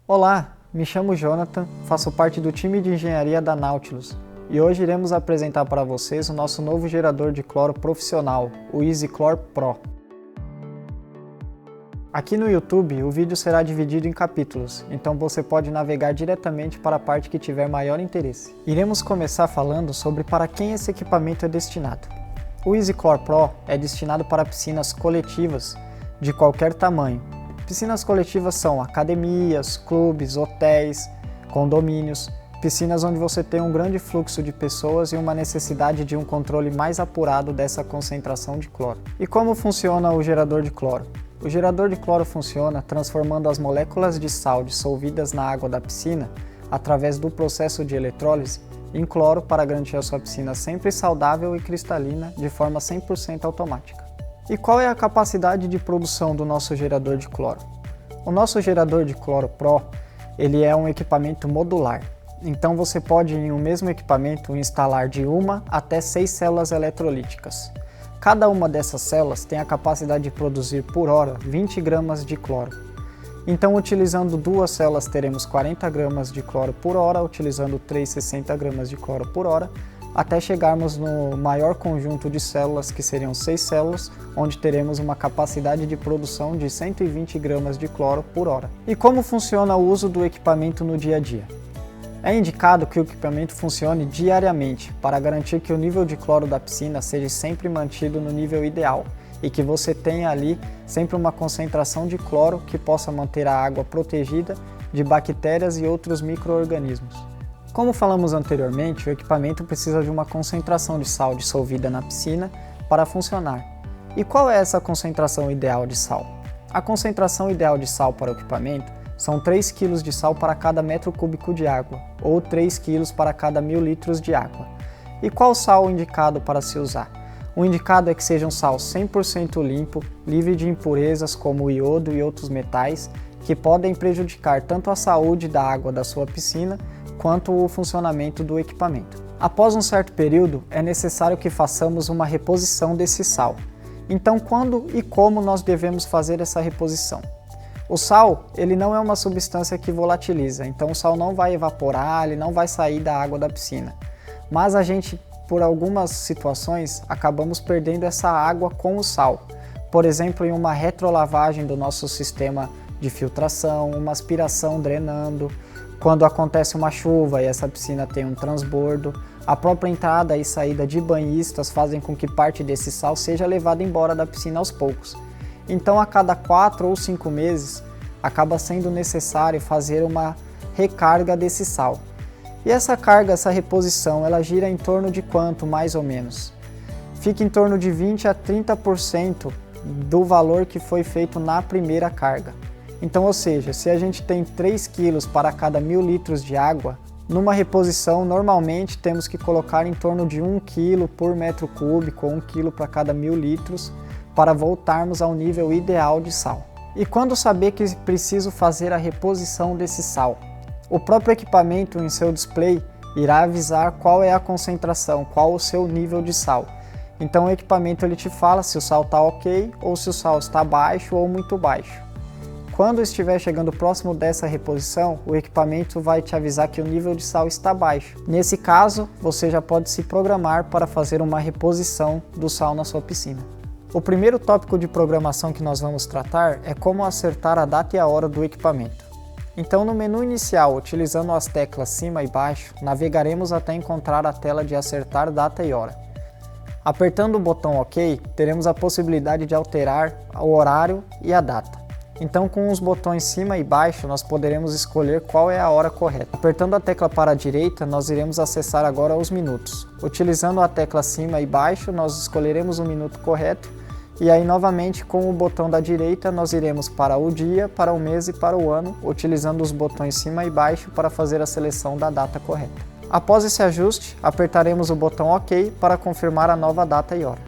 Olá, me chamo Jonathan, faço parte do time de engenharia da Nautilus e hoje iremos apresentar para vocês o nosso novo gerador de cloro profissional, o EasyClor Pro. Aqui no YouTube o vídeo será dividido em capítulos, então você pode navegar diretamente para a parte que tiver maior interesse. Iremos começar falando sobre para quem esse equipamento é destinado. O EasyClor Pro é destinado para piscinas coletivas de qualquer tamanho. Piscinas coletivas são academias, clubes, hotéis, condomínios, piscinas onde você tem um grande fluxo de pessoas e uma necessidade de um controle mais apurado dessa concentração de cloro. E como funciona o gerador de cloro? O gerador de cloro funciona transformando as moléculas de sal dissolvidas na água da piscina, através do processo de eletrólise, em cloro para garantir a sua piscina sempre saudável e cristalina de forma 100% automática. E qual é a capacidade de produção do nosso gerador de cloro? O nosso gerador de cloro Pro, ele é um equipamento modular. Então você pode em um mesmo equipamento instalar de 1 até 6 células eletrolíticas. Cada uma dessas células tem a capacidade de produzir por hora 20 gramas de cloro. Então utilizando 2 células teremos 40 gramas de cloro por hora, utilizando 3, 60 gramas de cloro por hora, até chegarmos no maior conjunto de células, que seriam 6 células, onde teremos uma capacidade de produção de 120 gramas de cloro por hora. E como funciona o uso do equipamento no dia a dia? É indicado que o equipamento funcione diariamente, para garantir que o nível de cloro da piscina seja sempre mantido no nível ideal, e que você tenha ali sempre uma concentração de cloro que possa manter a água protegida de bactérias e outros micro-organismos. Como falamos anteriormente, o equipamento precisa de uma concentração de sal dissolvida na piscina para funcionar. E qual é essa concentração ideal de sal? A concentração ideal de sal para o equipamento são 3 kg de sal para cada metro cúbico de água, ou 3 kg para cada 1000 litros de água. E qual sal o indicado para se usar? O indicado é que seja um sal 100% limpo, livre de impurezas como o iodo e outros metais, que podem prejudicar tanto a saúde da água da sua piscina, quanto o funcionamento do equipamento. Após um certo período, é necessário que façamos uma reposição desse sal. Então, quando e como nós devemos fazer essa reposição? O sal, ele não é uma substância que volatiliza, então o sal não vai evaporar, ele não vai sair da água da piscina. Mas a gente, por algumas situações, acabamos perdendo essa água com o sal. Por exemplo, em uma retrolavagem do nosso sistema de filtração, uma aspiração drenando, quando acontece uma chuva e essa piscina tem um transbordo, a própria entrada e saída de banhistas fazem com que parte desse sal seja levada embora da piscina aos poucos. Então, a cada 4 ou 5 meses, acaba sendo necessário fazer uma recarga desse sal. E essa carga, essa reposição, ela gira em torno de quanto, mais ou menos? Fica em torno de 20 a 30% do valor que foi feito na primeira carga. Então, ou seja, se a gente tem 3 kg para cada 1000 litros de água, numa reposição normalmente temos que colocar em torno de 1 kg por metro cúbico ou 1 kg para cada 1000 litros para voltarmos ao nível ideal de sal. E quando saber que preciso fazer a reposição desse sal? O próprio equipamento em seu display irá avisar qual é a concentração, qual o seu nível de sal. Então o equipamento ele te fala se o sal está ok ou se o sal está baixo ou muito baixo. Quando estiver chegando próximo dessa reposição, o equipamento vai te avisar que o nível de sal está baixo. Nesse caso, você já pode se programar para fazer uma reposição do sal na sua piscina. O primeiro tópico de programação que nós vamos tratar é como acertar a data e a hora do equipamento. Então, no menu inicial, utilizando as teclas cima e baixo, navegaremos até encontrar a tela de acertar data e hora. Apertando o botão OK, teremos a possibilidade de alterar o horário e a data. Então, com os botões cima e baixo, nós poderemos escolher qual é a hora correta. Apertando a tecla para a direita, nós iremos acessar agora os minutos. Utilizando a tecla cima e baixo, nós escolheremos o minuto correto. E aí, novamente, com o botão da direita, nós iremos para o dia, para o mês e para o ano, utilizando os botões cima e baixo para fazer a seleção da data correta. Após esse ajuste, apertaremos o botão OK para confirmar a nova data e hora.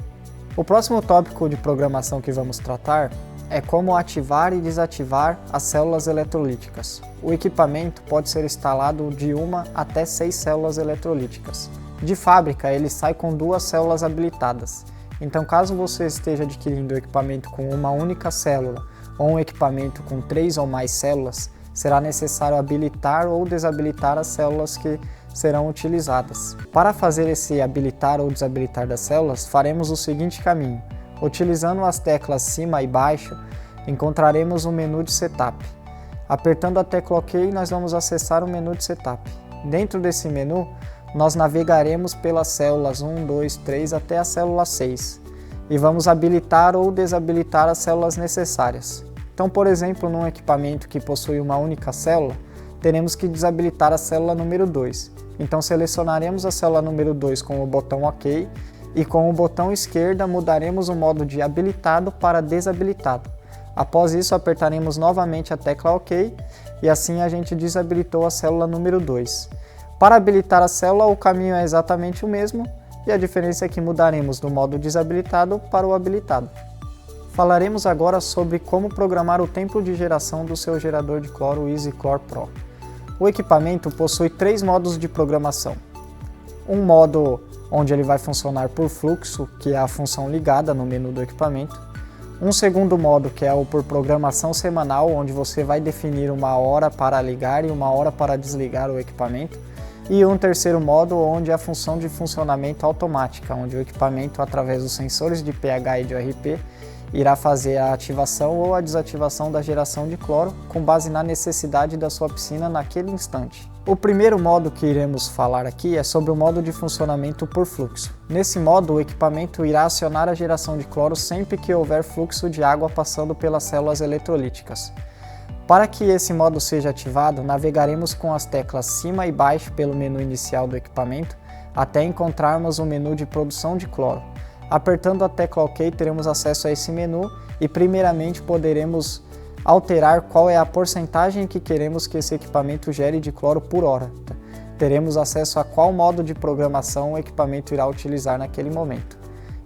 O próximo tópico de programação que vamos tratar é como ativar e desativar as células eletrolíticas. O equipamento pode ser instalado de 1 até 6 células eletrolíticas. De fábrica, ele sai com 2 células habilitadas. Então, caso você esteja adquirindo o equipamento com uma única célula ou um equipamento com 3 ou mais células, será necessário habilitar ou desabilitar as células que serão utilizadas. Para fazer esse habilitar ou desabilitar das células, faremos o seguinte caminho. Utilizando as teclas cima e baixo, encontraremos o menu de Setup. Apertando a tecla OK, nós vamos acessar o menu de Setup. Dentro desse menu, nós navegaremos pelas células 1, 2, 3 até a célula 6 e vamos habilitar ou desabilitar as células necessárias. Então, por exemplo, num equipamento que possui uma única célula, teremos que desabilitar a célula número 2. Então, selecionaremos a célula número 2 com o botão OK e com o botão esquerda mudaremos o modo de habilitado para desabilitado. Após isso, apertaremos novamente a tecla OK e assim a gente desabilitou a célula número 2. Para habilitar a célula, o caminho é exatamente o mesmo e a diferença é que mudaremos do modo desabilitado para o habilitado. Falaremos agora sobre como programar o tempo de geração do seu gerador de cloro EasyClor Pro. O equipamento possui 3 modos de programação. Um modo onde ele vai funcionar por fluxo, que é a função ligada no menu do equipamento. Um segundo modo, que é o por programação semanal, onde você vai definir uma hora para ligar e uma hora para desligar o equipamento. E um terceiro modo, onde é a função de funcionamento automática, onde o equipamento, através dos sensores de pH e de ORP, irá fazer a ativação ou a desativação da geração de cloro com base na necessidade da sua piscina naquele instante. O primeiro modo que iremos falar aqui é sobre o modo de funcionamento por fluxo. Nesse modo, o equipamento irá acionar a geração de cloro sempre que houver fluxo de água passando pelas células eletrolíticas. Para que esse modo seja ativado, navegaremos com as teclas cima e baixo pelo menu inicial do equipamento até encontrarmos o menu de produção de cloro. Apertando a tecla OK, teremos acesso a esse menu e primeiramente poderemos alterar qual é a porcentagem que queremos que esse equipamento gere de cloro por hora. Teremos acesso a qual modo de programação o equipamento irá utilizar naquele momento.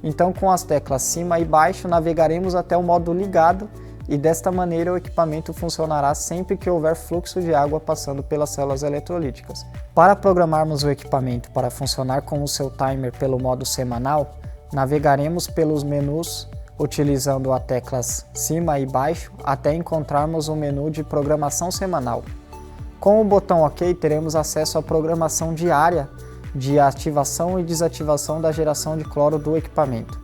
Então, com as teclas cima e baixo, navegaremos até o modo ligado e desta maneira o equipamento funcionará sempre que houver fluxo de água passando pelas células eletrolíticas. Para programarmos o equipamento para funcionar com o seu timer pelo modo semanal, navegaremos pelos menus utilizando as teclas cima e baixo até encontrarmos o menu de programação semanal. Com o botão OK, teremos acesso à programação diária de ativação e desativação da geração de cloro do equipamento.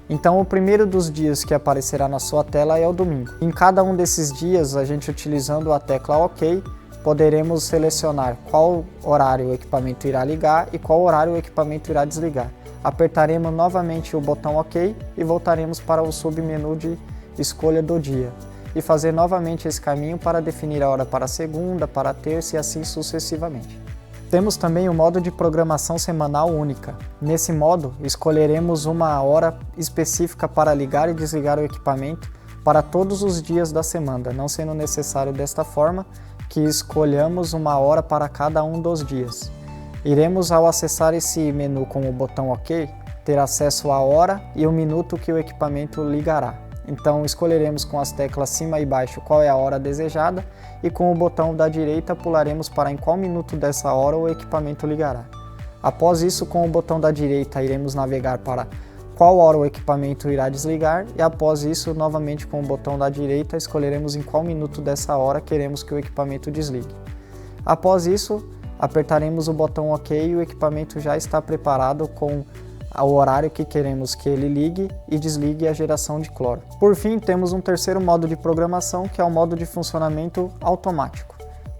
Então, o primeiro dos dias que aparecerá na sua tela é o domingo. Em cada um desses dias, a gente utilizando a tecla OK, poderemos selecionar qual horário o equipamento irá ligar e qual horário o equipamento irá desligar. Apertaremos novamente o botão OK e voltaremos para o submenu de escolha do dia e fazer novamente esse caminho para definir a hora para segunda, para terça e assim sucessivamente. Temos também o modo de programação semanal única. Nesse modo, escolheremos uma hora específica para ligar e desligar o equipamento para todos os dias da semana, não sendo necessário desta forma que escolhamos uma hora para cada um dos dias. Iremos, ao acessar esse menu com o botão OK, ter acesso à hora e o minuto que o equipamento ligará. Então, escolheremos com as teclas cima e baixo qual é a hora desejada e com o botão da direita pularemos para em qual minuto dessa hora o equipamento ligará. Após isso, com o botão da direita, iremos navegar para qual hora o equipamento irá desligar e após isso, novamente com o botão da direita, escolheremos em qual minuto dessa hora queremos que o equipamento desligue. Após isso, apertaremos o botão OK e o equipamento já está preparado com o horário que queremos que ele ligue e desligue a geração de cloro. Por fim, temos um terceiro modo de programação, que é o modo de funcionamento automático.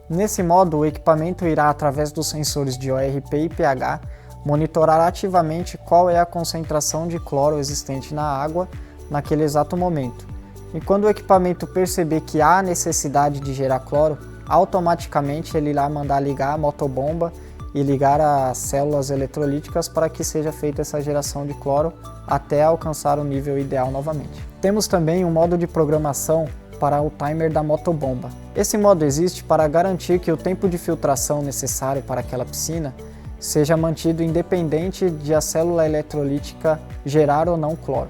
Nesse modo, o equipamento irá, através dos sensores de ORP e pH, monitorar ativamente qual é a concentração de cloro existente na água naquele exato momento. E quando o equipamento perceber que há necessidade de gerar cloro, automaticamente ele irá mandar ligar a motobomba e ligar as células eletrolíticas para que seja feita essa geração de cloro até alcançar o nível ideal novamente. Temos também um modo de programação para o timer da motobomba. Esse modo existe para garantir que o tempo de filtração necessário para aquela piscina seja mantido independente de a célula eletrolítica gerar ou não cloro.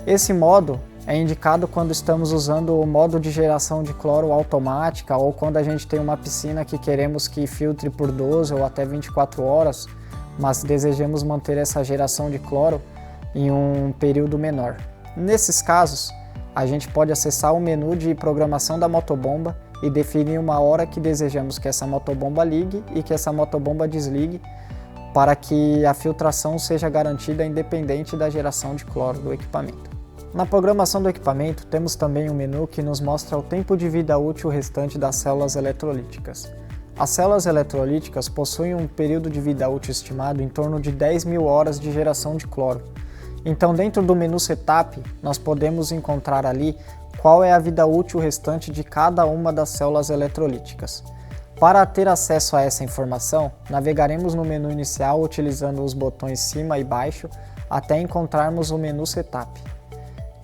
Esse modo é indicado quando estamos usando o modo de geração de cloro automática ou quando a gente tem uma piscina que queremos que filtre por 12 ou até 24 horas, mas desejamos manter essa geração de cloro em um período menor. Nesses casos, a gente pode acessar o menu de programação da motobomba e definir uma hora que desejamos que essa motobomba ligue e que essa motobomba desligue para que a filtração seja garantida independente da geração de cloro do equipamento. Na programação do equipamento, temos também um menu que nos mostra o tempo de vida útil restante das células eletrolíticas. As células eletrolíticas possuem um período de vida útil estimado em torno de 10.000 horas de geração de cloro. Então, dentro do menu Setup, nós podemos encontrar ali qual é a vida útil restante de cada uma das células eletrolíticas. Para ter acesso a essa informação, navegaremos no menu inicial utilizando os botões cima e baixo até encontrarmos o menu Setup.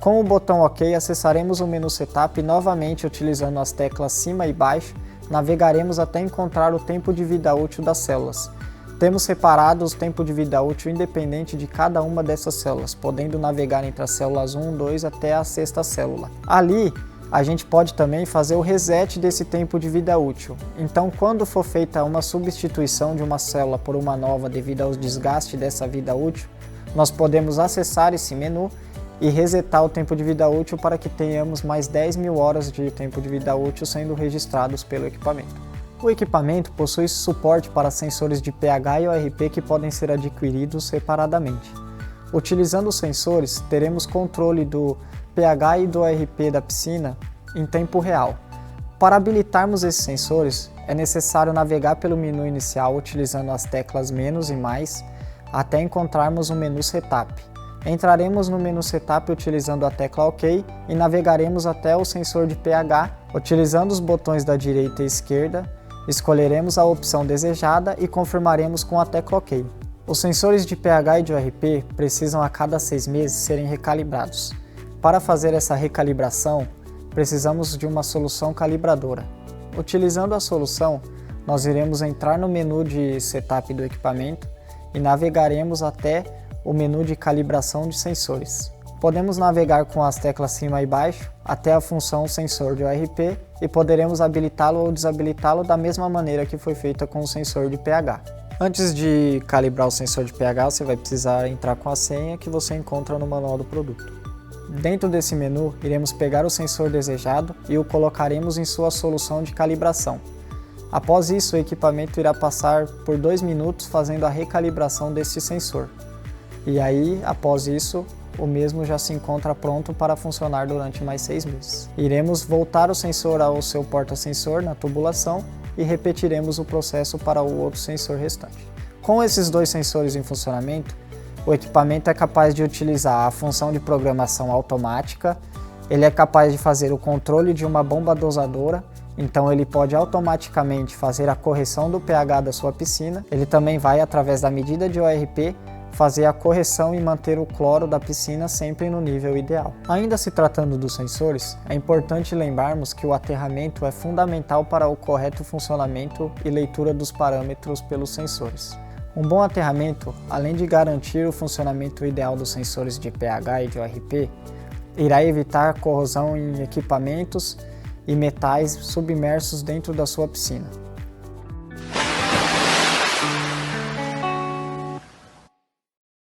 Com o botão OK, acessaremos o menu Setup e novamente utilizando as teclas cima e baixo, navegaremos até encontrar o tempo de vida útil das células. Temos separado o tempo de vida útil independente de cada uma dessas células, podendo navegar entre as células 1, 2 até a sexta célula. Ali, a gente pode também fazer o reset desse tempo de vida útil. Então, quando for feita uma substituição de uma célula por uma nova devido ao desgaste dessa vida útil, nós podemos acessar esse menu e resetar o tempo de vida útil para que tenhamos mais 10.000 horas de tempo de vida útil sendo registrados pelo equipamento. O equipamento possui suporte para sensores de pH e ORP que podem ser adquiridos separadamente. Utilizando os sensores, teremos controle do pH e do ORP da piscina em tempo real. Para habilitarmos esses sensores, é necessário navegar pelo menu inicial utilizando as teclas menos e mais até encontrarmos o menu Setup. Entraremos no menu Setup utilizando a tecla OK e navegaremos até o sensor de pH, utilizando os botões da direita e esquerda, escolheremos a opção desejada e confirmaremos com a tecla OK. Os sensores de pH e de ORP precisam a cada 6 meses serem recalibrados. Para fazer essa recalibração, precisamos de uma solução calibradora. Utilizando a solução, nós iremos entrar no menu de Setup do equipamento e navegaremos até o menu de calibração de sensores. Podemos navegar com as teclas cima e baixo até a função sensor de ORP e poderemos habilitá-lo ou desabilitá-lo da mesma maneira que foi feita com o sensor de pH. Antes de calibrar o sensor de pH, você vai precisar entrar com a senha que você encontra no manual do produto. Dentro desse menu, iremos pegar o sensor desejado e o colocaremos em sua solução de calibração. Após isso, o equipamento irá passar por 2 minutos fazendo a recalibração deste sensor. E aí, após isso, o mesmo já se encontra pronto para funcionar durante mais 6 meses. Iremos voltar o sensor ao seu porta-sensor na tubulação e repetiremos o processo para o outro sensor restante. Com esses 2 sensores em funcionamento, o equipamento é capaz de utilizar a função de programação automática, ele é capaz de fazer o controle de uma bomba dosadora, então ele pode automaticamente fazer a correção do pH da sua piscina, ele também vai, através da medida de ORP, fazer a correção e manter o cloro da piscina sempre no nível ideal. Ainda se tratando dos sensores, é importante lembrarmos que o aterramento é fundamental para o correto funcionamento e leitura dos parâmetros pelos sensores. Um bom aterramento, além de garantir o funcionamento ideal dos sensores de pH e de ORP, irá evitar corrosão em equipamentos e metais submersos dentro da sua piscina.